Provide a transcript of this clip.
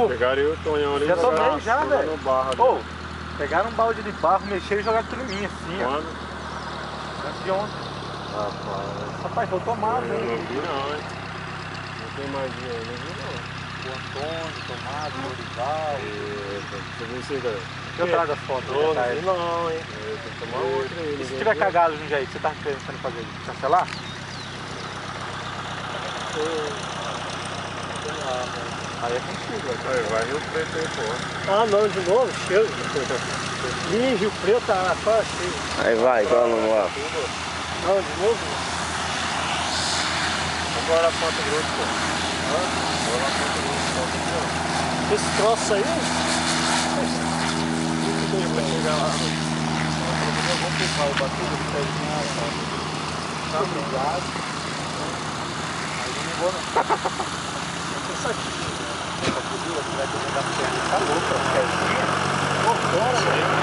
Pegaram eu, Tonhão ali. Já tomei já, velho. Ô, pegaram um balde de barro, mexeram e jogaram tudo em mim assim, ó. quando? Antes de ontem. Rapaz, foi tomado, Eu hein? não vi não, hein? Não tem mais dinheiro, não vi não. O Antônio, Tomado, Dorival. Deixa eu ver se cara. Eu trago as fotos. Não, não vi não, hein? Tem que tomar outra aí. E se tiver cagado no jeito, você tá pensando em fazer? Cancelar? Aí é contigo, velho. Vai Rio Preto aí, pô. Ah, não, de novo? Cheio. Ih, Rio Preto tá quase cheio. Aí vai, cola no ar. Não, de novo? Agora a Ponta Grosso, pô. Agora a Ponta Grosso, Esse troço aí? vai chegar lá, mano. Vamos empurrar o batido do pé de nada, tá obrigado. Aí eu não vou não. Essa figura que vai ter que dar perna, tá louca, pezinha. Pô, fora, velho.